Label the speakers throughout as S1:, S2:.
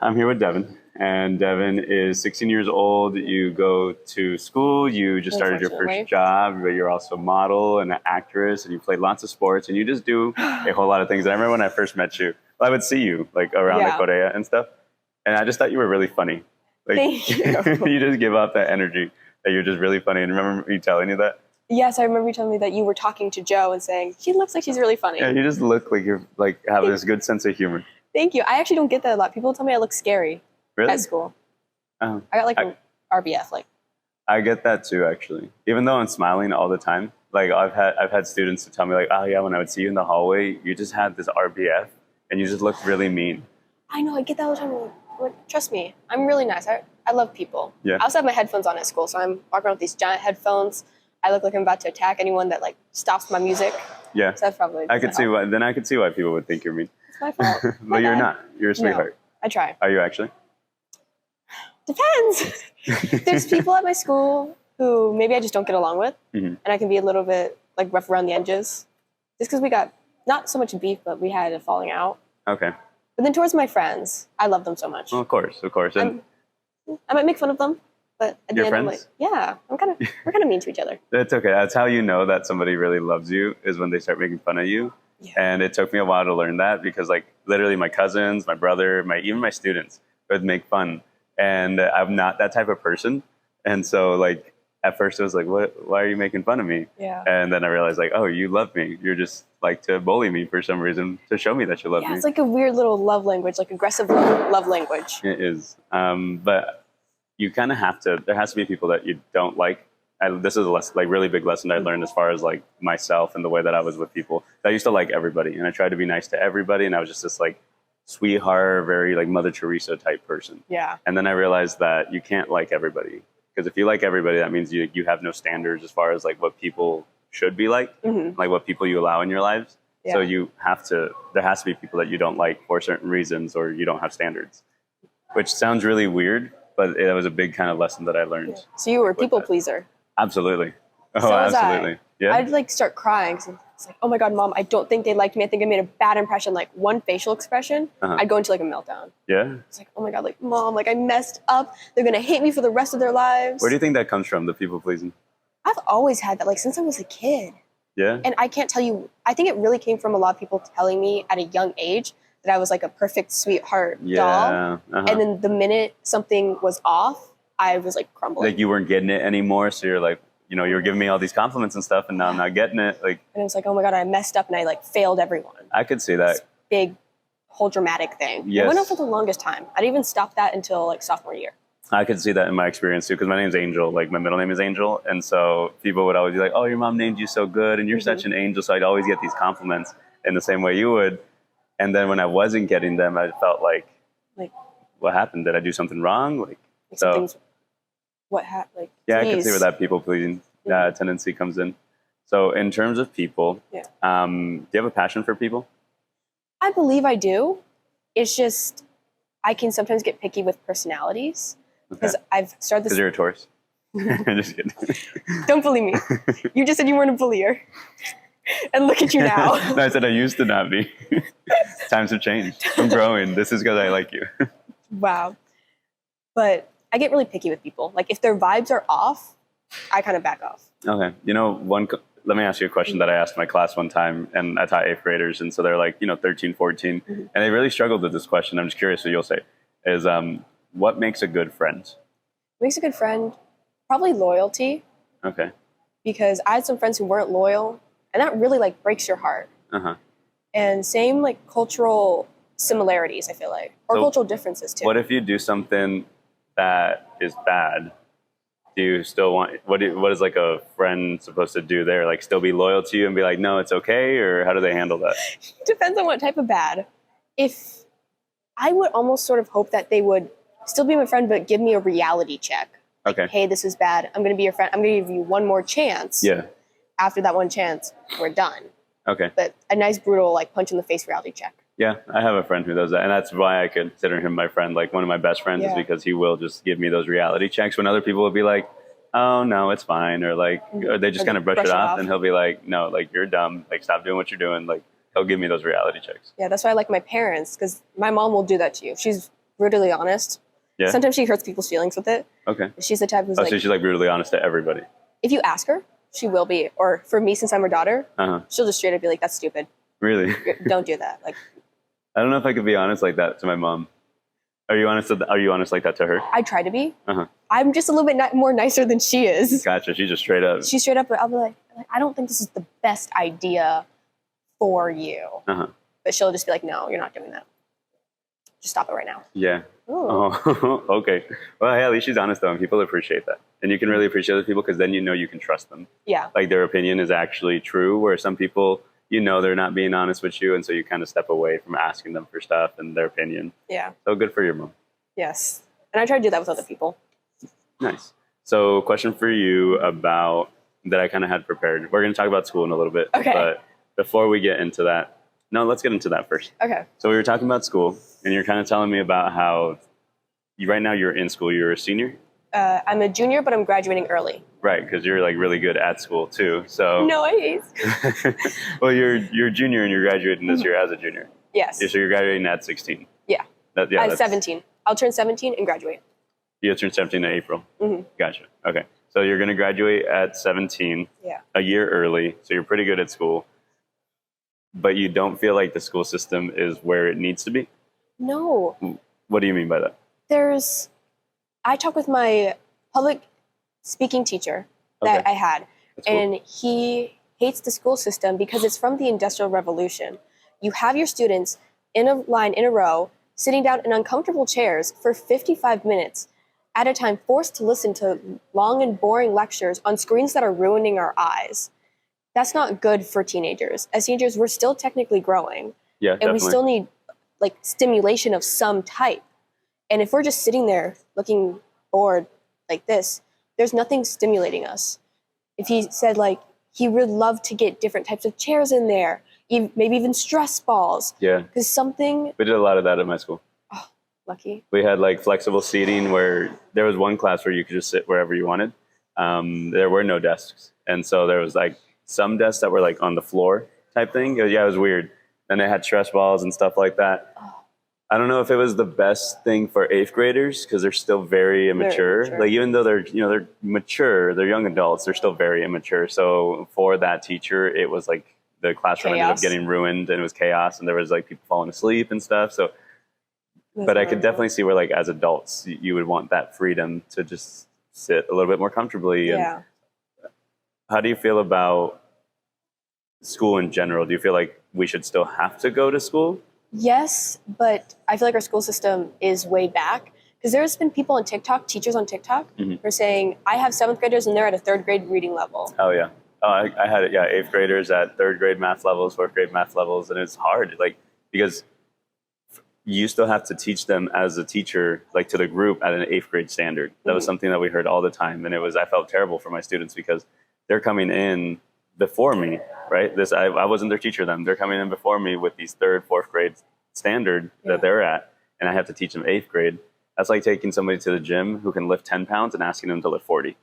S1: I'm here with Devyn, and Devyn is 16 years old. You go to school, you just started your first job, but you're also a model and an actress, and you played lots of sports, and you just do a whole lot of things. And I remember when I first met you, I would see you like around the Korea and stuff, and I just thought you were really funny. Like,
S2: Thank you.
S1: You just give off that energy that you're just really funny. And remember me telling you that?
S2: Yes, I remember you telling me that you were talking to Joe and saying, she looks like she's really funny.
S1: Yeah, you just look like you're like have this good sense of humor.
S2: Thank you. I actually don't get that a lot. People tell me I look scary at school. I got like an RBF. Like
S1: I get that too, actually. Even though I'm smiling all the time, like I've had students who tell me like, oh yeah, when I would see you in the hallway, you just had this RBF and you just looked really mean.
S2: I know. I get that all the time. Like, trust me, I'm really nice. I love people.
S1: Yeah.
S2: I also have my headphones on at school, so I'm walking around with these giant headphones. I look like I'm about to attack anyone that like stops my music.
S1: Yeah.
S2: So that's probably.
S1: I could see why. Then I could see why people would think you're mean.
S2: It's my fault.
S1: But you're not. You're a sweetheart.
S2: No, I try.
S1: Are you actually?
S2: Depends. There's people at my school who maybe I just don't get along with, and I can be a little bit like rough around the edges, just because we got not so much beef, but we had a falling out.
S1: Okay.
S2: But then towards my friends, I love them so much.
S1: Well, of course. And
S2: I might make fun of them, but at
S1: your
S2: the end, I'm
S1: friends?
S2: like, yeah, we're kind of mean to each other.
S1: That's okay. That's how you know that somebody really loves you is when they start making fun of you. Yeah. And it took me a while to learn that because like literally my cousins, my brother, even my students would make fun. And I'm not that type of person. And so like at first it was like, why are you making fun of me?
S2: Yeah.
S1: And then I realized like, oh, you love me. You're just like to bully me for some reason to show me that you love me.
S2: Yeah, it's like a weird little love language, like aggressive love language.
S1: It is. But you kind of have to, there has to be people that you don't like. This is a really big lesson I learned as far as like myself and the way that I was with people. I used to like everybody and I tried to be nice to everybody. And I was just this like sweetheart, very like Mother Teresa type person.
S2: Yeah.
S1: And then I realized that you can't like everybody. Because if you like everybody, that means you have no standards as far as like what people should be like what people you allow in your lives. Yeah. So there has to be people that you don't like for certain reasons or you don't have standards, which sounds really weird, but it was a big kind of lesson that I learned.
S2: Yeah. So you were a people pleaser.
S1: Absolutely. Oh,
S2: so
S1: absolutely. Yeah.
S2: I'd like start crying. It's like, oh my God, Mom, I don't think they liked me. I think I made a bad impression. Like one facial expression, I'd go into like a meltdown.
S1: Yeah.
S2: It's like, oh my God, like Mom, like I messed up. They're going to hate me for the rest of their lives.
S1: Where do you think that comes from, the people pleasing?
S2: I've always had that, like since I was a kid.
S1: Yeah.
S2: And I can't tell you, I think it really came from a lot of people telling me at a young age that I was like a perfect sweetheart doll. And then the minute something was off, I was like crumbling.
S1: Like you weren't getting it anymore. So you're like, you were giving me all these compliments and stuff and now I'm not getting it. Like,
S2: and it was like, oh my God, I messed up and I like failed everyone.
S1: I could see that.
S2: This big whole dramatic thing.
S1: Yes.
S2: It went on for the longest time. I didn't even stop that until like sophomore year.
S1: I could see that in my experience too, because my name's Angel, like my middle name is Angel. And so people would always be like, oh, your mom named you so good and you're such an angel. So I'd always get these compliments in the same way you would. And then when I wasn't getting them, I felt like what happened? Did I do something wrong? Like so, yeah, I can see where that people pleasing tendency comes in. So in terms of people, do you have a passion for people?
S2: I believe I do. It's just I can sometimes get picky with personalities because I've started this.
S1: Because you're a Taurus. I'm just kidding.
S2: Don't bully me. You just said you weren't a bullier. And look at you now.
S1: No, I said I used to not be. Times have changed. I'm growing. This is because I like you.
S2: Wow. But I get really picky with people. Like if their vibes are off, I kind of back off.
S1: Okay. Let me ask you a question that I asked my class one time, and I taught 8th graders, and so they're like, 13, 14, and they really struggled with this question. I'm just curious what you'll say, is what makes a good friend?
S2: What makes a good friend? Probably loyalty.
S1: Okay.
S2: Because I had some friends who weren't loyal, and that really like breaks your heart. And same like cultural similarities, I feel like, or cultural differences too.
S1: What if you do something that is bad? Do you still want, what is like a friend supposed to do there? Like still be loyal to you and be like, no, it's okay? Or how do they handle that?
S2: Depends on what type of bad. If I would almost sort of hope that they would still be my friend, but give me a reality check. Like,
S1: okay.
S2: Hey, this is bad. I'm going to be your friend. I'm going to give you one more chance.
S1: Yeah.
S2: After that one chance, we're done.
S1: Okay.
S2: But a nice, brutal, like punch in the face reality check.
S1: Yeah, I have a friend who does that. And that's why I consider him my friend. Like one of my best friends is because he will just give me those reality checks when other people will be like, oh, no, it's fine. Or like, or they just kind of brush it off. And he'll be like, no, like you're dumb. Like stop doing what you're doing. Like he'll give me those reality checks.
S2: Yeah, that's why I like my parents, because my mom will do that to you. She's brutally honest.
S1: Yeah.
S2: Sometimes she hurts people's feelings with it.
S1: Okay.
S2: She's the type who's
S1: so
S2: like,
S1: she's like brutally honest to everybody.
S2: if you ask her, she will be. Or for me, since I'm her daughter, she'll just straight up be like, that's stupid.
S1: Really?
S2: Don't do that. Like,
S1: I don't know if I could be honest like that to my mom. Are you honest like that to her?
S2: I try to be. I'm just a little bit more nicer than she is.
S1: Gotcha. She's just straight up.
S2: She's straight up, but I'll be like, I don't think this is the best idea for you. But she'll just be like, no, you're not doing that. Just stop it right now.
S1: Yeah. Oh, okay. Well, hey, at least she's honest though, and people appreciate that. And you can really appreciate other people because then you know you can trust them.
S2: Yeah.
S1: Like their opinion is actually true, where some people, you know, they're not being honest with you, and so you kind of step away from asking them for stuff and their opinion.
S2: Yeah.
S1: So good for your mom.
S2: Yes. And I try to do that with other people.
S1: Nice. So question for you about that I kind of had prepared. We're going to talk about school in a little bit.
S2: Okay.
S1: But before we get into that, no, let's get into that first.
S2: Okay.
S1: So we were talking about school, and you're kind of telling me about how right now you're in school. You're a senior?
S2: I'm a junior, but I'm graduating early.
S1: Right, because you're like really good at school too. So
S2: no, I hate.
S1: Well, you're a junior and you're graduating this year as a junior.
S2: Yes.
S1: So you're graduating at 16.
S2: Yeah. At 17. I'll turn 17 and graduate.
S1: You'll turn 17 in April. Gotcha. Okay. So you're going to graduate at 17.
S2: Yeah.
S1: A year early. So you're pretty good at school. But you don't feel like the school system is where it needs to be?
S2: No.
S1: What do you mean by that?
S2: I talked with my public speaking teacher that I had, and he hates the school system because it's from the Industrial Revolution. You have your students in a line, in a row, sitting down in uncomfortable chairs for 55 minutes at a time, forced to listen to long and boring lectures on screens that are ruining our eyes. That's not good for teenagers. As teenagers, we're still technically growing.
S1: Yeah,
S2: and
S1: definitely.
S2: we still need like stimulation of some type. And if we're just sitting there looking bored like this, there's nothing stimulating us. If he said like he would love to get different types of chairs in there, maybe even stress balls.
S1: Yeah.
S2: Because something...
S1: We did a lot of that at my school.
S2: Oh, lucky.
S1: We had like flexible seating where there was one class where you could just sit wherever you wanted. There were no desks. And so there was like some desks that were like on the floor type thing. It was weird. And they had stress balls and stuff like that. Oh. I don't know if it was the best thing for 8th graders because they're still very immature. Like even though they're mature, they're young adults, they're still very immature. So for that teacher, it was like the classroom ended up getting ruined and it was chaos and there was like people falling asleep and stuff. So, but I could definitely see where like as adults, you would want that freedom to just sit a little bit more comfortably.
S2: Yeah.
S1: And how do you feel about school in general? Do you feel like we should still have to go to school?
S2: Yes, but I feel like our school system is way back because there's been people on TikTok, teachers on TikTok, who are saying, I have 7th graders and they're at a 3rd grade reading level.
S1: Oh, yeah. I had it, 8th graders at 3rd grade math levels, 4th grade math levels, and it's hard, like, because you still have to teach them as a teacher, like to the group at an 8th grade standard. That was something that we heard all the time, and I felt terrible for my students because they're coming in before me, right? I wasn't their teacher then. They're coming in before me with these 3rd, 4th grade standard that they're at, and I have to teach them 8th grade. That's like taking somebody to the gym who can lift 10 pounds and asking them to lift 40.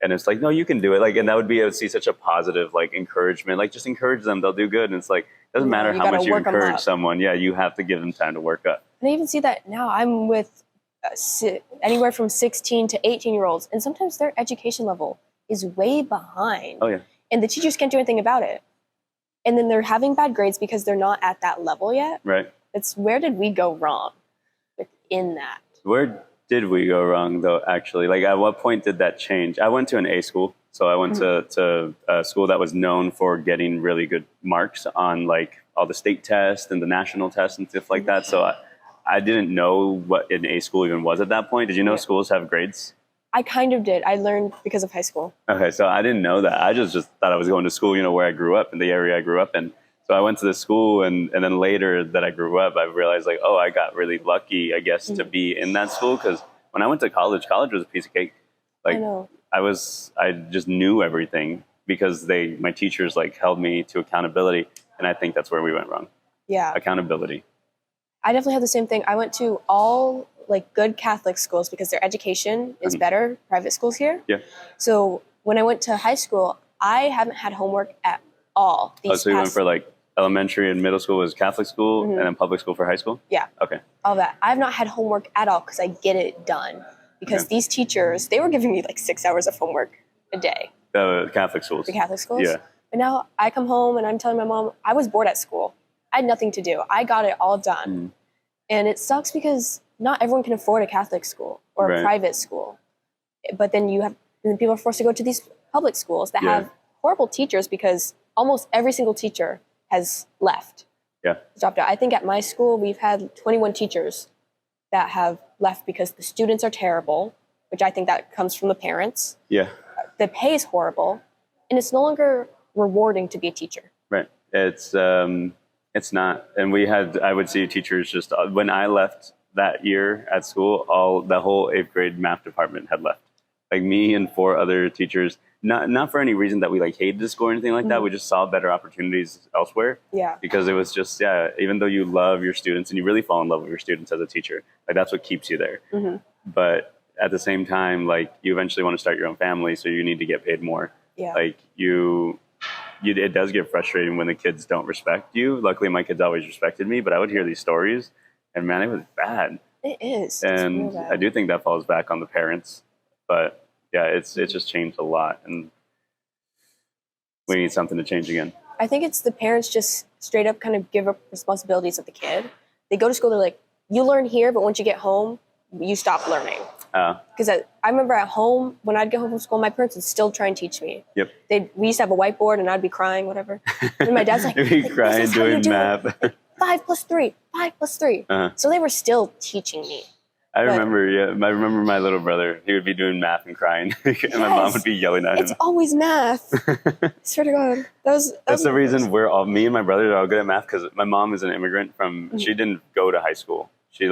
S1: And it's like, no, you can do it. Like, and I would see such a positive, like, encouragement. Like, just encourage them. They'll do good. And it's like, it doesn't matter how much you encourage someone. Yeah, you have to give them time to work up.
S2: And I even see that now. I'm with anywhere from 16 to 18-year-olds, and sometimes their education level is way behind.
S1: Oh, yeah.
S2: And the teachers can't do anything about it. And then they're having bad grades because they're not at that level yet.
S1: Right.
S2: It's where did we go wrong in that?
S1: Where did we go wrong, though, actually? Like, at what point did that change? I went to an A school. So I went to a school that was known for getting really good marks on, like, all the state tests and the national tests and stuff like that. So I didn't know what an A school even was at that point. Did you know schools have grades?
S2: I kind of did. I learned because of high school.
S1: Okay, so I didn't know that. I just thought I was going to school, where I grew up, in the area I grew up in. So I went to this school, and then later that I grew up, I realized, like, oh, I got really lucky, I guess, to be in that school. Because when I went to college was a piece of cake. Like, I just knew everything because my teachers, like, held me to accountability. And I think that's where we went wrong. Yeah. Accountability.
S2: I definitely had the same thing. I went to all like good Catholic schools because their education is better, private schools here.
S1: Yeah.
S2: So when I went to high school, I haven't had homework at all.
S1: So you went for like elementary and middle school was Catholic school, and then public school for high school?
S2: Yeah.
S1: Okay.
S2: All that. I've not had homework at all because I get it done. Because these teachers, they were giving me like 6 hours of homework a day.
S1: The Catholic schools.
S2: The Catholic schools?
S1: Yeah.
S2: But now I come home and I'm telling my mom, I was bored at school. I had nothing to do. I got it all done. And it sucks because not everyone can afford a Catholic school or a private school. But then people are forced to go to these public schools that have horrible teachers because almost every single teacher has left.
S1: Yeah.
S2: Dropped out. I think at my school we've had 21 teachers that have left because the students are terrible, which I think that comes from the parents.
S1: Yeah.
S2: The pay is horrible, and it's no longer rewarding to be a teacher.
S1: Right. It's not. And I would see teachers just, when I left that year at school, the whole 8th grade math department had left. Like me and 4 other teachers, not for any reason that we like hated the school or anything like that. We just saw better opportunities elsewhere.
S2: Yeah.
S1: Because it was just, even though you love your students and you really fall in love with your students as a teacher, like that's what keeps you there. But at the same time, like you eventually want to start your own family, so you need to get paid more.
S2: Yeah.
S1: Like it does get frustrating when the kids don't respect you. Luckily, my kids always respected me, but I would hear these stories, and man, it was bad.
S2: It is.
S1: And
S2: it's real bad.
S1: I do think that falls back on the parents. But yeah, it's just changed a lot, and we need something to change again.
S2: I think it's the parents just straight up kind of give up responsibilities of the kid. They go to school, they're like, you learn here, but once you get home, you stop learning. Because I remember at home, when I'd get home from school, my parents would still try and teach me.
S1: Yep.
S2: We used to have a whiteboard, and I'd be crying, whatever. And my dad's like,
S1: crying, doing math.
S2: Like, 5 plus 3, 5 plus 3. So they were still teaching me.
S1: I remember my little brother. He would be doing math and crying, and my mom would be yelling at him.
S2: It's always math. I swear to God,
S1: that's the reason me and my brother are all good at math, because my mom is an immigrant from. She didn't go to high school. She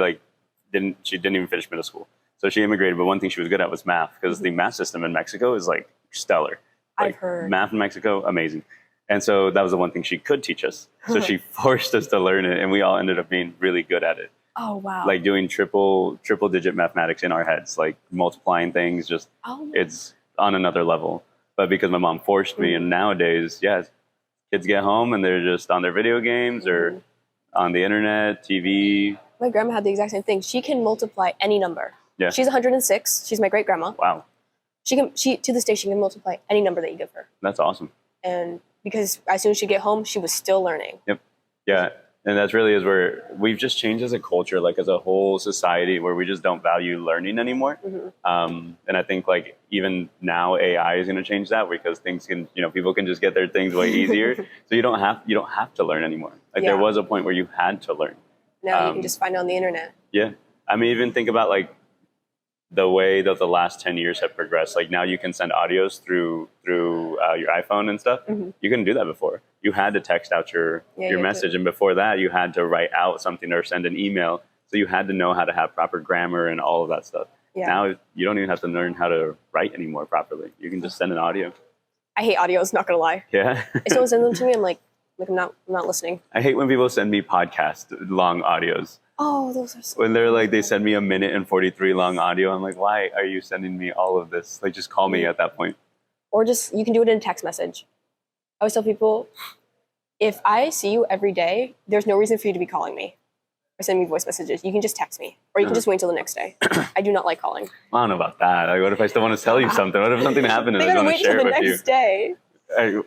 S1: didn't even finish middle school. So she immigrated, but one thing she was good at was math, because the math system in Mexico is like stellar. Like,
S2: I've heard.
S1: Math in Mexico, amazing. And so that was the one thing she could teach us. So she forced us to learn it, and we all ended up being really good at it.
S2: Oh, wow.
S1: Like doing triple digit mathematics in our heads, like multiplying things, it's on another level. But because my mom forced me, and nowadays, kids get home and they're just on their video games or on the internet, TV.
S2: My grandma had the exact same thing. She can multiply any number.
S1: Yeah.
S2: She's 106. She's my great grandma.
S1: Wow.
S2: She to this day, she can multiply any number that you give her.
S1: That's awesome.
S2: And because as soon as she get home, she was still learning.
S1: Yep. Yeah. And that's really is where we've just changed as a culture, like as a whole society, where we just don't value learning anymore. And I think like even now AI is going to change that, because things can, people can just get their things way easier. So you don't have to learn anymore. Like there was a point where you had to learn.
S2: Now you can just find it on the internet.
S1: Yeah. I mean, even think about like the way that the last 10 years have progressed. Like now you can send audios through your iPhone and stuff. You couldn't do that before. You had to text out your message. And before that, you had to write out something or send an email. So you had to know how to have proper grammar and all of that stuff. Yeah. Now you don't even have to learn how to write anymore properly. You can just send an audio.
S2: I hate audios, not gonna lie.
S1: Yeah.
S2: If someone sends them to me, I'm like I'm not listening.
S1: I hate when people send me podcast long audios.
S2: Oh, those are so
S1: when they're like, they send me a minute and 43 long audio. I'm like, why are you sending me all of this? Like, just call me at that point.
S2: Or just, you can do it in a text message. I always tell people, if I see you every day, there's no reason for you to be calling me or sending me voice messages. You can just text me, or you can just wait until the next day. I do not like calling.
S1: I don't know about that. Like, what if I still want to tell you something? What if something happened and I just want to share it with you?
S2: Wait until the next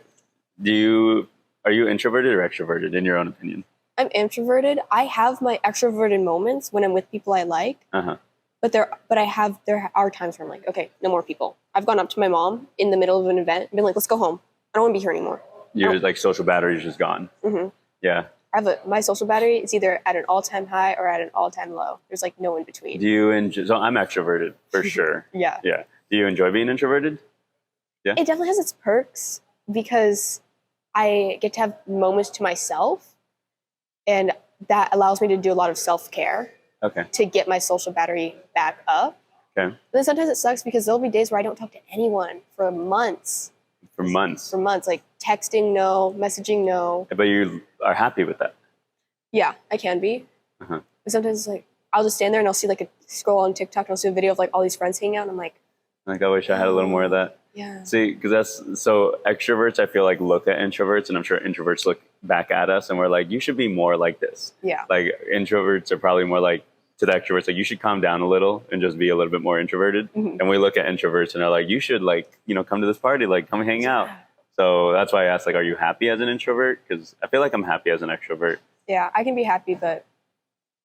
S2: day.
S1: Are you introverted or extroverted in your own opinion?
S2: I'm introverted. I have my extroverted moments when I'm with people I like. But there are times where I'm like, okay, no more people. I've gone up to my mom in the middle of an event and been like, let's go home. I don't want to be here anymore.
S1: Your like social battery is just gone. Yeah.
S2: My social battery is either at an all-time high or at an all-time low. There's like no in between.
S1: Do you enjoy? So I'm extroverted for sure.
S2: Yeah.
S1: Do you enjoy being introverted? Yeah.
S2: It definitely has its perks because I get to have moments to myself, and that allows me to do a lot of self-care.
S1: Okay.
S2: To get my social battery back up.
S1: Okay.
S2: But then sometimes it sucks because there'll be days where I don't talk to anyone for months.
S1: For months.
S2: Like texting, no, messaging, no.
S1: But you are happy with that.
S2: Yeah, I can be. But sometimes it's like, I'll just stand there and I'll see like a scroll on TikTok and I'll see a video of like all these friends hanging out and I'm like,
S1: I wish I had a little more of that.
S2: Yeah.
S1: See, because that's so extroverts, I feel like, look at introverts, and I'm sure introverts look back at us and we're like, you should be more like this.
S2: Yeah.
S1: Like introverts are probably more like to the extroverts, like you should calm down a little and just be a little bit more introverted. And we look at introverts and are like, you should like, come to this party, like come hang out. So that's why I asked, like, are you happy as an introvert? Because I feel like I'm happy as an extrovert.
S2: Yeah, I can be happy, but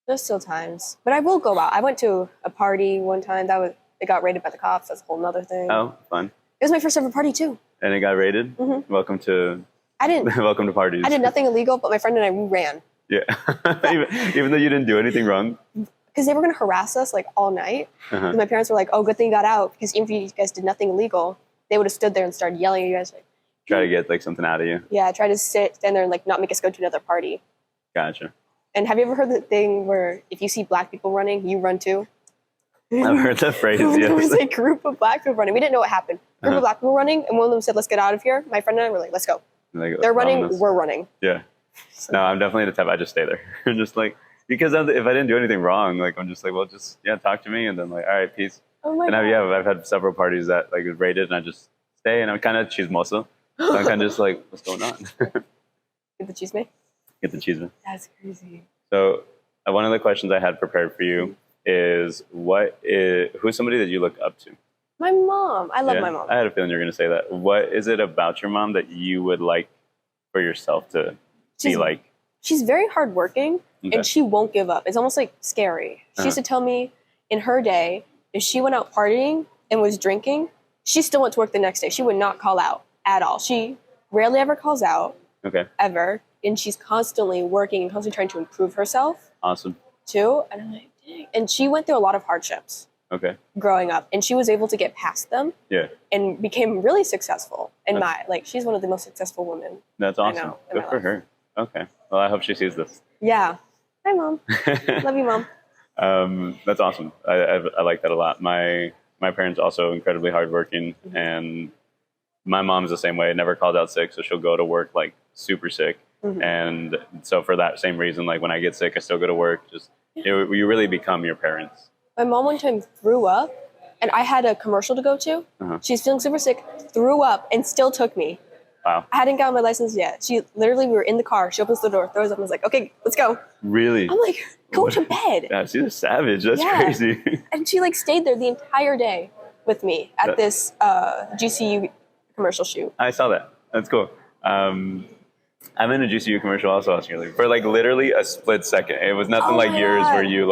S2: there's still times. But I will go out. I went to a party one time it got raided by the cops. That's a whole nother thing.
S1: Oh, fun.
S2: It was my first ever party too.
S1: And it got raided? Welcome to welcome to parties.
S2: I did nothing illegal, but my friend and I, we ran.
S1: Yeah. even though you didn't do anything wrong?
S2: Because they were going to harass us like all night. My parents were like, oh, good thing you got out. Because even if you guys did nothing illegal, they would have stood there and started yelling at you guys. Like,
S1: try to get like something out of you.
S2: Yeah, try to stand there and like not make us go to another party.
S1: Gotcha.
S2: And have you ever heard the thing where if you see black people running, you run too?
S1: I've heard that phrase, yes.
S2: There was a group of black people running. We didn't know what happened. A group of black people running, and one of them said, let's get out of here. My friend and I were like, let's go. Like, they're running, we're running.
S1: Yeah. So. No, I'm definitely the type, I just stay there. Just like, because if I didn't do anything wrong, like I'm just like, well, just, talk to me. And then like, all right, peace.
S2: Oh my God.
S1: I've had several parties that like was raided and I just stay and I'm kind of chismoso. So I'm kind of just like, what's going on?
S2: Get the cheese me?
S1: Get the cheese me.
S2: That's crazy.
S1: So one of the questions I had prepared for you is who's somebody that you look up to?
S2: My mom. I love my mom.
S1: I had a feeling you were going to say that. What is it about your mom that you would like for yourself to be like?
S2: She's very hardworking and she won't give up. It's almost like scary. She used to tell me in her day, if she went out partying and was drinking, she still went to work the next day. She would not call out at all. She rarely ever calls out. Ever. And she's constantly working and constantly trying to improve herself.
S1: Awesome.
S2: Too. And I'm like, dang. And she went through a lot of hardships. Growing up, and she was able to get past them. And became really successful. And she's one of the most successful women.
S1: That's awesome. Good for her. Okay. Well, I hope she sees this.
S2: Yeah. Hi, Mom. Love you, Mom.
S1: That's awesome. I like that a lot. My parents also incredibly hardworking, and my mom's the same way. Never calls out sick, so she'll go to work like super sick. And so for that same reason, like when I get sick, I still go to work. You really become your parents.
S2: My mom one time threw up, and I had a commercial to go to. She's feeling super sick, threw up, and still took me.
S1: Wow.
S2: I hadn't gotten my license yet. We were in the car. She opens the door, throws up, and was like, okay, let's go.
S1: Really?
S2: I'm like, go to bed.
S1: Yeah, she's a savage. That's crazy.
S2: And she stayed there the entire day with me at this GCU commercial shoot.
S1: I saw that. That's cool. I'm in a GCU commercial also last year, for literally a split second. It was nothing like yours where you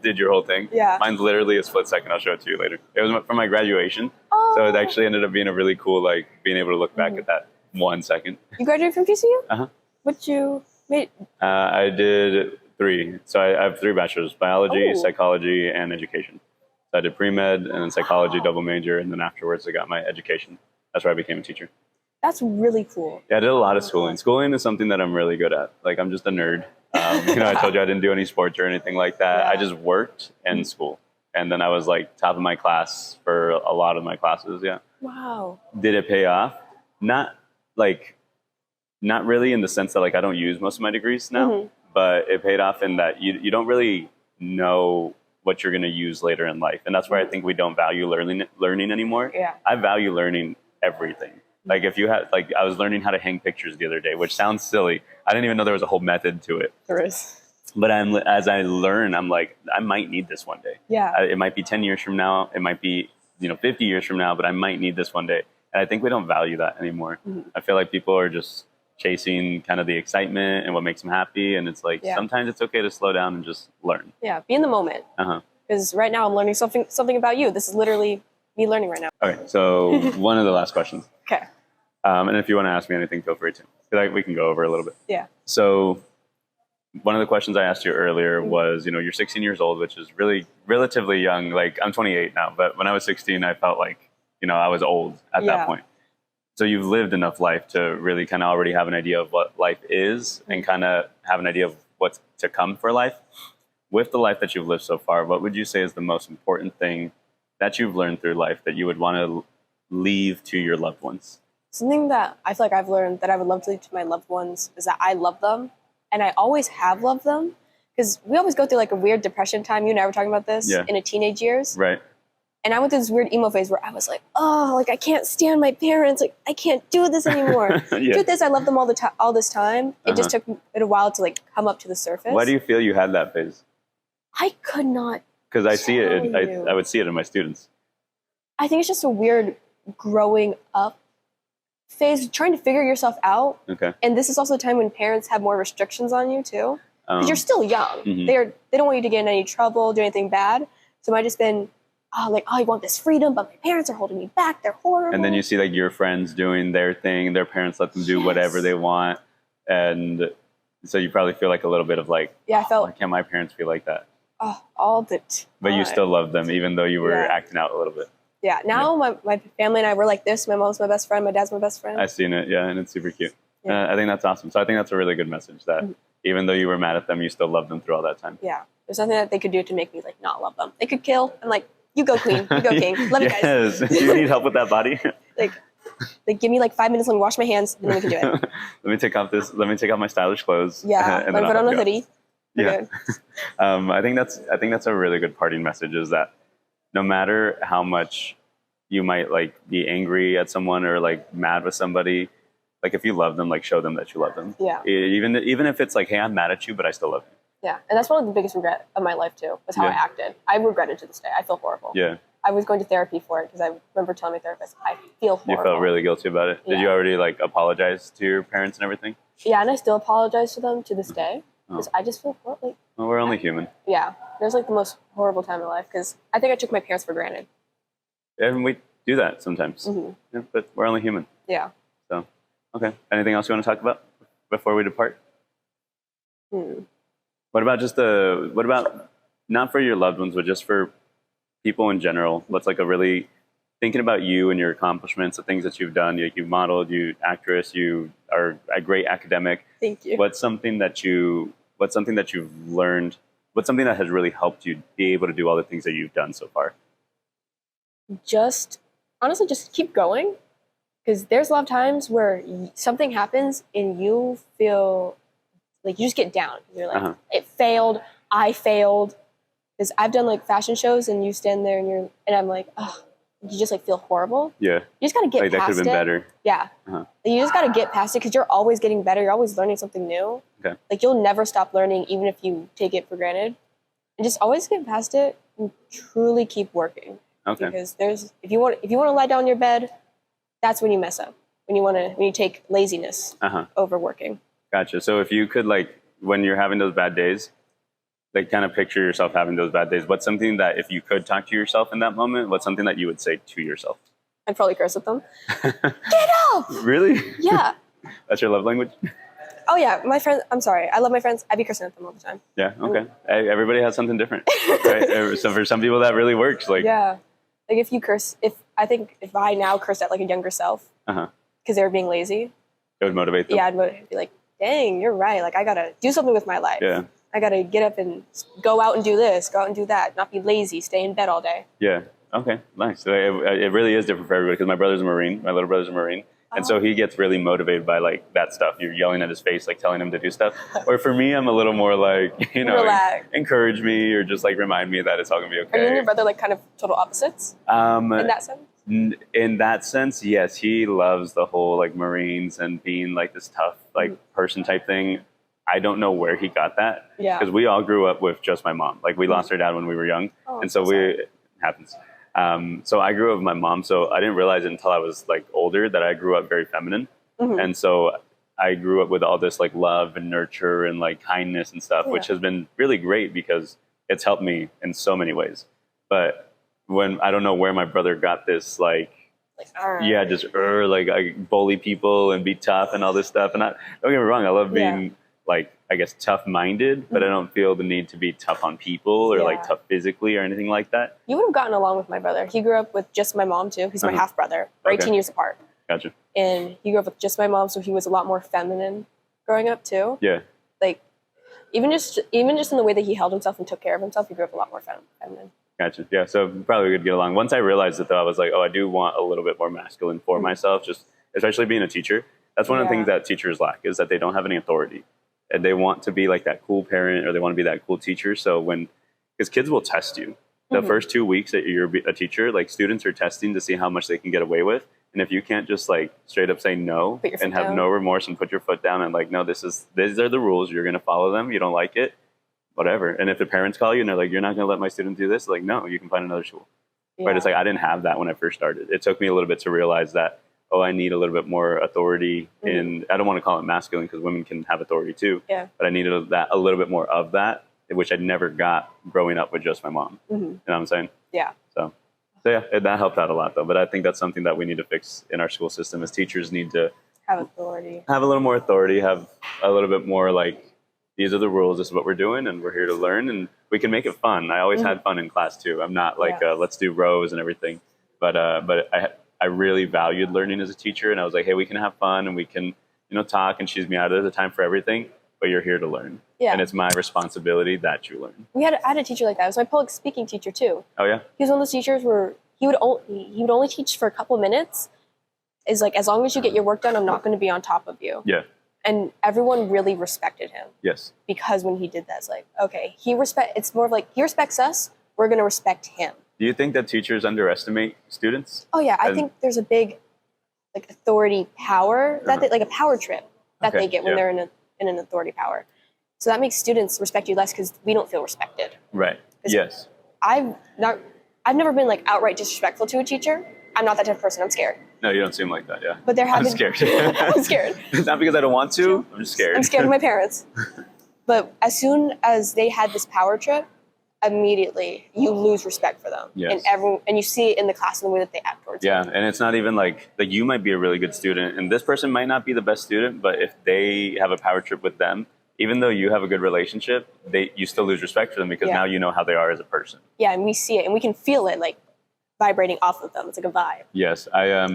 S1: did your whole thing.
S2: Yeah.
S1: Mine's literally a split second. I'll show it to you later. It was from my graduation. So it actually ended up being a really cool, being able to look back at that 1 second. You
S2: graduated from GCU? What you made?
S1: I did 3. So I have 3 bachelors: biology, psychology, and education. So I did pre-med and then psychology double major, and then afterwards I got my education. That's where I became a teacher.
S2: That's really cool.
S1: Yeah, I did a lot of schooling. Schooling is something that I'm really good at. I'm just a nerd. I told you I didn't do any sports or anything like that. I just worked and school. And then I was top of my class for a lot of my classes,
S2: Wow.
S1: Did it pay off? Not really in the sense that I don't use most of my degrees now, but it paid off in that you don't really know what you're going to use later in life. And that's where I think we don't value learning anymore.
S2: Yeah.
S1: I value learning everything. If you had, I was learning how to hang pictures the other day, which sounds silly. I didn't even know there was a whole method to it.
S2: There is.
S1: But as I learn, I'm like, I might need this one day.
S2: Yeah.
S1: It might be 10 years from now. It might be, 50 years from now, but I might need this one day. And I think we don't value that anymore. I feel like people are just chasing kind of the excitement and what makes them happy. And it's sometimes it's okay to slow down and just learn.
S2: Yeah. Be in the moment. Because right now I'm learning something about you. This is literally me learning right now.
S1: Okay. So one of the last questions.
S2: Okay.
S1: And if you want to ask me anything, feel free to. We can go over a little bit.
S2: Yeah.
S1: So one of the questions I asked you earlier was, you're 16 years old, which is really relatively young. I'm 28 now, but when I was 16, I felt like, I was old at that point. So you've lived enough life to really kind of already have an idea of what life is and kind of have an idea of what's to come for life. With the life that you've lived so far, what would you say is the most important thing that you've learned through life that you would want to leave to your loved ones?
S2: Something that I feel like I've learned that I would love to leave to my loved ones is that I love them, and I always have loved them, because we always go through a weird depression time. You and I were talking about this in the teenage years.
S1: Right.
S2: And I went through this weird emo phase where I was like, oh, like I can't stand my parents. Like I can't do this anymore.
S1: Yeah.
S2: Truth is, I love them all this time. It just took it a while to like come up to the surface.
S1: Why do you feel you had that phase?
S2: I could not.
S1: Because I see it. I would see it in my students.
S2: I think it's just a weird growing up phase, trying to figure yourself out.
S1: Okay.
S2: And this is also a time when parents have more restrictions on you too, because you're still young.
S1: Mm-hmm.
S2: They don't want you to get in any trouble, do anything bad. So it might just been, I want this freedom, but my parents are holding me back. They're horrible.
S1: And then you see like your friends doing their thing. Their parents let them do whatever they want, and so you probably feel like a little bit of like,
S2: I felt.
S1: Why can't my parents feel like that?
S2: All the time.
S1: But you still love them, even though you were acting out a little bit.
S2: Yeah. Now my family and I were like this. My mom's my best friend. My dad's my best friend.
S1: I've seen it, and it's super cute.
S2: Yeah.
S1: I think that's awesome. So I think that's a really good message that even though you were mad at them, you still love them through all that time.
S2: Yeah. There's nothing that they could do to make me like not love them. They could kill. I'm like, you go queen. You go king. Love you guys.
S1: Yes. Do you need help with that body?
S2: Like give me like 5 minutes. Let me wash my hands, and then we can do it.
S1: Let me take off my stylish clothes.
S2: Yeah.
S1: And
S2: let
S1: then
S2: me put
S1: I'll
S2: on a
S1: go.
S2: hoodie.
S1: Yeah. I think that's a really good parting message, is that no matter how much you might like be angry at someone or like mad with somebody, like if you love them, like show them that you love them.
S2: Yeah.
S1: Even if it's like, hey, I'm mad at you, but I still love you.
S2: Yeah. And that's one of the biggest regret of my life too, was how I acted. I regret it to this day. I feel horrible.
S1: Yeah.
S2: I was going to therapy for it because I remember telling my therapist, I feel horrible.
S1: You felt really guilty about it. Did you already like apologize to your parents and everything?
S2: Yeah, and I still apologize to them to this day because I just feel like.
S1: Well, we're only human.
S2: Yeah, it was like the most horrible time of my life because I think I took my parents for granted.
S1: And we do that sometimes. Yeah, but we're only human.
S2: Yeah.
S1: So, okay. Anything else you want to talk about before we depart? What about not for your loved ones, but just for people in general? What's like a really thinking about you and your accomplishments, the things that you've done. You've modeled, you actress, you are a great academic.
S2: Thank you.
S1: What's something that you've learned? What's something that has really helped you be able to do all the things that you've done so far?
S2: Honestly, just keep going. Because there's a lot of times where something happens and you feel like you just get down. You're like, it failed. I failed. Because I've done like fashion shows and you stand there and I'm like, oh, you just like feel horrible.
S1: Yeah.
S2: You just got to get past it.
S1: Like that could have been better.
S2: Yeah. You just got to get past it because you're always getting better. You're always learning something new.
S1: Okay. Like
S2: you'll never stop learning even if you take it for granted. And just always get past it and truly keep working.
S1: Okay.
S2: Because if you want to lie down on your bed, that's when you mess up. When you take laziness over working.
S1: Gotcha. So if you could, like, when you're having those bad days, like kind of picture yourself having those bad days, what's something that if you could talk to yourself in that moment, what's something that you would say to yourself?
S2: I'd probably curse at them. Get up!
S1: Really?
S2: Yeah.
S1: That's your love language?
S2: Oh yeah, my friends. I'm sorry. I love my friends. I'd be cursing at them all the time.
S1: Yeah. Okay. Everybody has something different. Right? So for some people that really works. Like
S2: yeah, like if you curse, if I now cursed at like a younger self, because they were being lazy,
S1: it would motivate them.
S2: Yeah, I'd be like, dang, you're right. Like I gotta do something with my life.
S1: Yeah.
S2: I gotta get up and go out and do this, go out and do that, not be lazy, stay in bed all day.
S1: Yeah. Okay. Nice. So it really is different for everybody because my brother's a Marine. My little brother's a Marine. And so he gets really motivated by like that stuff. You're yelling at his face, like telling him to do stuff. Or for me, I'm a little more like, encourage me or just like remind me that it's all gonna be okay.
S2: Are you and your brother like kind of total opposites in that sense?
S1: In that sense, yes. He loves the whole like Marines and being like this tough like person type thing. I don't know where he got that.
S2: Yeah.
S1: Because we all grew up with just my mom. Like we lost our dad when we were young. And so it happens. So I grew up with my mom, so I didn't realize it until I was like older that I grew up very feminine. And so I grew up with all this like love and nurture and like kindness and stuff, which has been really great because it's helped me in so many ways. But when I don't know where my brother got this like I bully people and be tough and all this stuff. And don't get me wrong, I love being like, I guess, tough-minded, but I don't feel the need to be tough on people or like tough physically or anything like that.
S2: You would have gotten along with my brother. He grew up with just my mom too. He's my half-brother. We're 18 years apart.
S1: Gotcha.
S2: And he grew up with just my mom, so he was a lot more feminine growing up too.
S1: Yeah.
S2: Like, even just in the way that he held himself and took care of himself, he grew up a lot more feminine. Gotcha.
S1: Yeah, so probably we could get along. Once I realized it, though, I was like, oh, I do want a little bit more masculine for myself, just especially being a teacher. That's one of the things that teachers lack, is that they don't have any authority. And they want to be like that cool parent or they want to be that cool teacher. So because kids will test you. The first 2 weeks that you're a teacher, like students are testing to see how much they can get away with. And if you can't just like straight up say no and have no remorse and put your foot down and like, no, these are the rules. You're going to follow them. You don't like it, whatever. And if the parents call you and they're like, you're not going to let my student do this, like, no, you can find another school. Yeah. Right? It's like, I didn't have that when I first started. It took me a little bit to realize that, oh, I need a little bit more authority in, I don't want to call it masculine because women can have authority too. Yeah. But I needed a little bit more of that, which I never got growing up with just my mom. You know what I'm saying? Yeah. So yeah, that helped out a lot though. But I think that's something that we need to fix in our school system is teachers need to have authority, have a little more authority, have a little bit more like, these are the rules, this is what we're doing, and we're here to learn, and we can make it fun. I always had fun in class too. I'm not like, let's do rows and everything. But I really valued learning as a teacher, and I was like, hey, we can have fun and we can, talk and choose me out. There's a time for everything, but you're here to learn. Yeah. And it's my responsibility that you learn. I had a teacher like that. It was my public speaking teacher too. Oh yeah? He was one of those teachers where he would only teach for a couple minutes. Is like, as long as you get your work done, I'm not going to be on top of you. Yeah. And everyone really respected him. Yes. Because when he did that, it's like, okay, it's more of like, he respects us, we're going to respect him. Do you think that teachers underestimate students? Oh yeah, I think there's a big like authority power that like a power trip that they get when they're in an authority power. So that makes students respect you less because we don't feel respected. Right. Yes. I've never been like outright disrespectful to a teacher. I'm not that type of person. I'm scared. No, you don't seem like that. Yeah. But I'm scared. I'm scared. It's not because I don't want to. I'm just scared. I'm scared of my parents. But as soon as they had this power trip, immediately you lose respect for them. Yes. And you see it in the class in the way that they act towards you. Yeah, and it's not even like you might be a really good student and this person might not be the best student, but if they have a power trip with them, even though you have a good relationship, you still lose respect for them because now you know how they are as a person. Yeah, and we see it and we can feel it like vibrating off of them. It's like a vibe. Yes,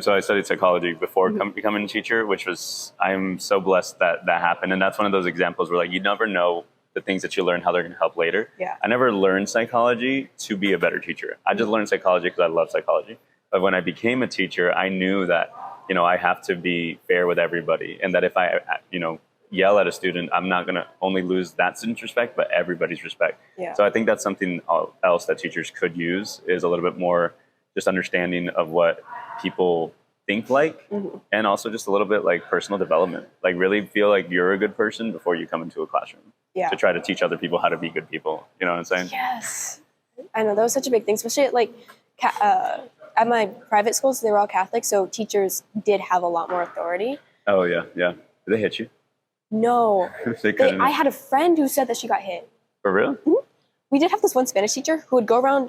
S1: so I studied psychology before becoming a teacher, which was, I'm so blessed that happened. And that's one of those examples where like you never know the things that you learn, how they're going to help later. Yeah. I never learned psychology to be a better teacher. I just learned psychology because I love psychology. But when I became a teacher, I knew that, I have to be fair with everybody. And that if I, yell at a student, I'm not going to only lose that student's respect, but everybody's respect. Yeah. So I think that's something else that teachers could use is a little bit more just understanding of what people think like, and also just a little bit like personal development. Like really feel like you're a good person before you come into a classroom. Yeah. To try to teach other people how to be good people. You know what I'm saying? Yes. I know that was such a big thing, especially like at my private schools, they were all Catholic, so teachers did have a lot more authority. Oh yeah, yeah. Did they hit you? No. I had a friend who said that she got hit. For real? Mm-hmm. We did have this one Spanish teacher who would go around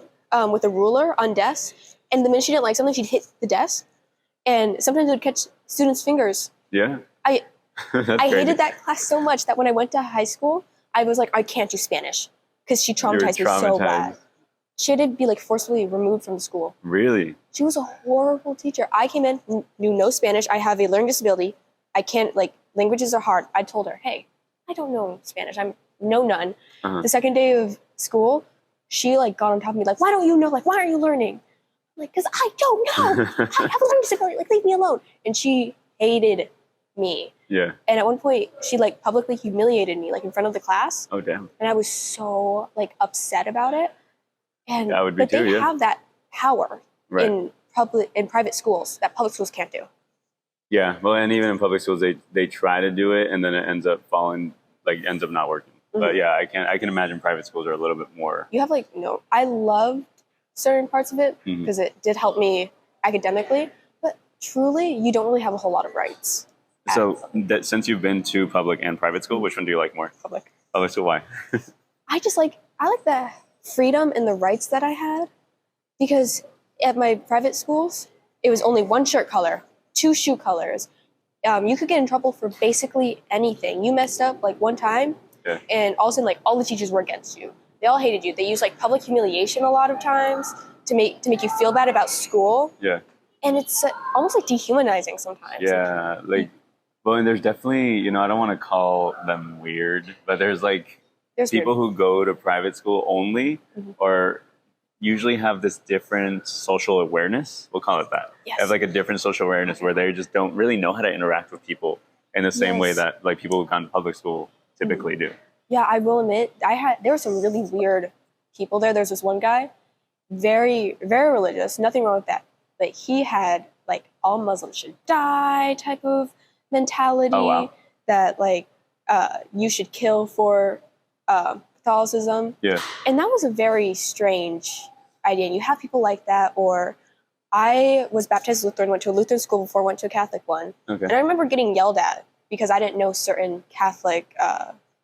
S1: with a ruler on desks, and the minute she didn't like something, she'd hit the desk. And sometimes it would catch students' fingers. Yeah. I hated that class so much that when I went to high school, I was like, I can't do Spanish because she traumatized me so bad. She had to be like forcibly removed from the school. Really? She was a horrible teacher. I came in, knew no Spanish. I have a learning disability. I can't, languages are hard. I told her, hey, I don't know Spanish. I know none. The second day of school, she got on top of me, why don't you know? Why aren't you learning? Because I don't know. I have a learning disability. Leave me alone. And she hated me. Yeah. And at one point, she publicly humiliated me in front of the class. Oh damn. And I was so upset about it. And that would be they have that power in private schools that public schools can't do. Yeah. Well, and even in public schools, they try to do it, and then it ends up ends up not working. But yeah, I can imagine private schools are a little bit more. You have no. I loved certain parts of it because it did help me academically, but truly, you don't really have a whole lot of rights. So since you've been to public and private school, which one do you like more? Public. Public school. Why? I like the freedom and the rights that I had, because at my private schools, it was only one shirt color, 2 shoe colors. You could get in trouble for basically anything. You messed up one time, and all of a sudden, all the teachers were against you. They all hated you. They use public humiliation a lot of times to make you feel bad about school. Yeah. And it's almost dehumanizing sometimes. Yeah, well, and there's definitely, I don't want to call them weird, but there's people who go to private school only or usually have this different social awareness. We'll call it that. Yes. Have a different social awareness where they just don't really know how to interact with people in the same way that people who've gone to public school typically do. Yeah, I will admit, there were some really weird people there. There's this one guy,
S2: very, very religious, nothing wrong with that. But he had like all Muslims should die type of mentality.
S1: Oh, wow.
S2: That like you should kill for Catholicism.
S1: Yeah.
S2: And that was a very strange idea. And you have people like that. Or I was baptized Lutheran, went to a Lutheran school before I went to a Catholic one.
S1: Okay.
S2: And I remember getting yelled at because I didn't know certain Catholic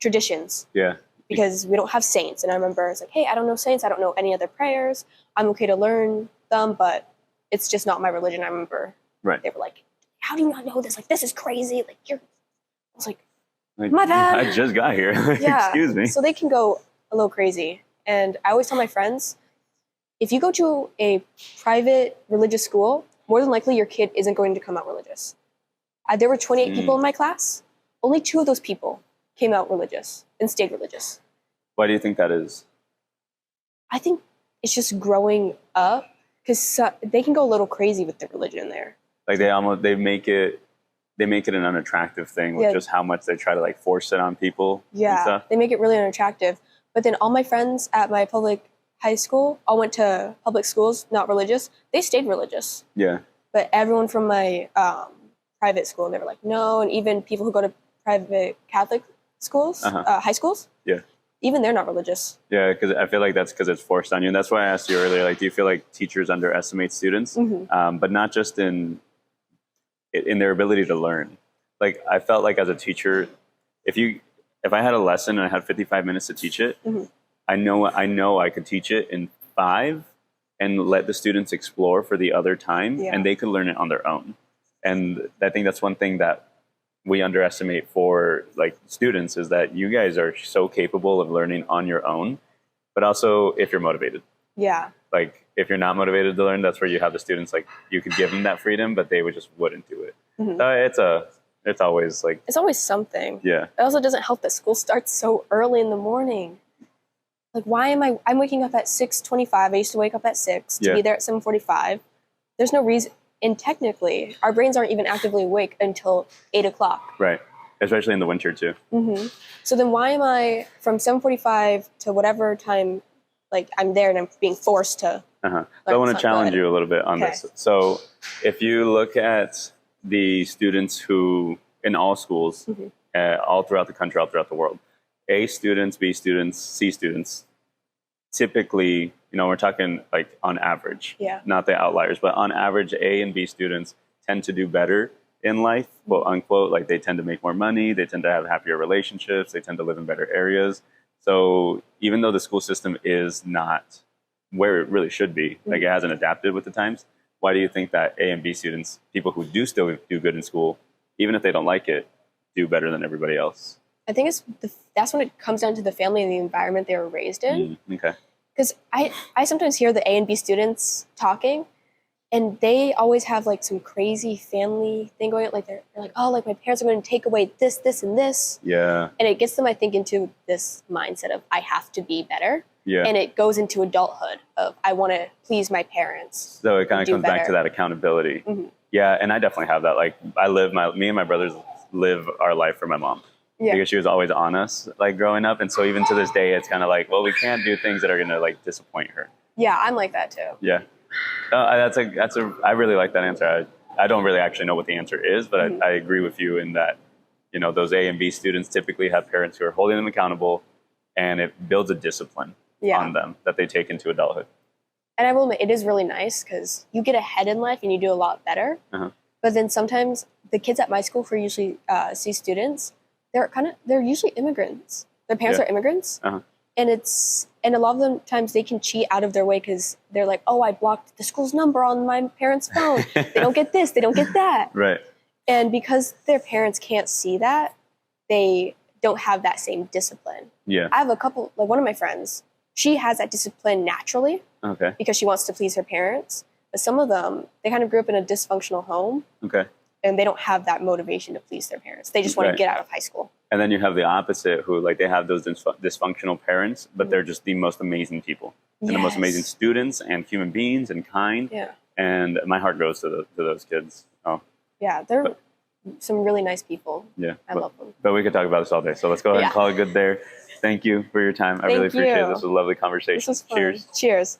S2: traditions.
S1: Yeah.
S2: Because we don't have saints. And I remember it's like, hey, I don't know saints. I don't know any other prayers. I'm okay to learn them, but it's just not my religion. I remember they were like, how do you not know this? Like, this is crazy. Like, I was like, my bad.
S1: I just got here.
S2: Yeah.
S1: Excuse me.
S2: So they can go a little crazy. And I always tell my friends, if you go to a private religious school, more than likely your kid isn't going to come out religious. There were 28 people in my class. Only 2 of those people came out religious and stayed religious.
S1: Why do you think that is?
S2: I think it's just growing up, because they can go a little crazy with their religion there.
S1: Like they make it an unattractive thing with just how much they try to like force it on people.
S2: Yeah,
S1: and stuff.
S2: They make it really unattractive. But then all my friends at my public high school all went to public schools, not religious. They stayed religious.
S1: Yeah.
S2: But everyone from my private school, they were like, no. And even people who go to private Catholic schools, high schools, even they're not religious. Yeah,
S1: because I feel like that's because it's forced on you. And that's why I asked you earlier, like, do you feel like teachers underestimate students? But not just in their ability to learn. Like, I felt like as a teacher, if I had a lesson and I had 55 minutes to teach it, I know I could teach it in 5 and let the students explore for the other time, and they could learn it on their own. And I think that's one thing that we underestimate for like students, is that you guys are so capable of learning on your own, but also if you're motivated. Yeah. Like, if you're not motivated to learn, that's where you have the students, like, you could give them that freedom, but they wouldn't do it. So it's always like, it's always something. Yeah. It also doesn't help that school starts so early in the morning. Like, why I'm waking up at 6:25. I used to wake up at 6 to be there at 7:45. There's no reason. And technically, our brains aren't even actively awake until 8 o'clock. Right. Especially in the winter, too. So then why am I from 7:45 to whatever time, like, I'm there and I'm being forced to... So I want to challenge you a little bit on this. So if you look at the students who, in all schools, all throughout the country, all throughout the world, A students, B students, C students, typically, we're talking like on average, not the outliers, but on average, A and B students tend to do better in life, quote unquote. Like, they tend to make more money, they tend to have happier relationships, they tend to live in better areas. So even though the school system is not where it really should be, like, it hasn't adapted with the times, why do you think that A and B students, people who do still do good in school, even if they don't like it, do better than everybody else? I think that's when it comes down to the family and the environment they were raised in. Okay. Because I sometimes hear the A and B students talking, and they always have like some crazy family thing going on. Like, they're like, oh, like, my parents are going to take away this, this, and this. Yeah. And it gets them, I think, into this mindset of, I have to be better. Yeah. And it goes into adulthood of, I want to please my parents. So it kind of comes back to that accountability. Yeah, and I definitely have that. Like, me and my brothers live our life for my mom. Yeah. Because she was always on us, like, growing up. And so even to this day, it's kind of like, well, we can't do things that are going to, like, disappoint her. Yeah, I'm like that too. Yeah. I really like that answer. I don't really actually know what the answer is, but I agree with you in that, those A and B students typically have parents who are holding them accountable, and it builds a discipline on them that they take into adulthood. And I will admit, it is really nice because you get ahead in life and you do a lot better. But then sometimes the kids at my school who usually C students, they're usually immigrants. Their parents are immigrants. And a lot of them times they can cheat out of their way because they're like, oh, I blocked the school's number on my parents' phone. They don't get this, they don't get that. Right. And because their parents can't see that, they don't have that same discipline. Yeah. I have a couple, like, one of my friends, she has that discipline naturally. Okay. Because she wants to please her parents. But some of them, they kind of grew up in a dysfunctional home. Okay. And they don't have that motivation to please their parents. They just want to get out of high school. And then you have the opposite, who, like, they have those dysfunctional parents, but they're just the most amazing people. And the most amazing students and human beings and kind. Yeah. And my heart goes to those kids. Oh. Yeah, they're some really nice people. Yeah. I love them. But we could talk about this all day. So let's go ahead and call it good there. Thank you for your time. I really appreciate it. This was a lovely conversation. This was fun. Cheers. Cheers.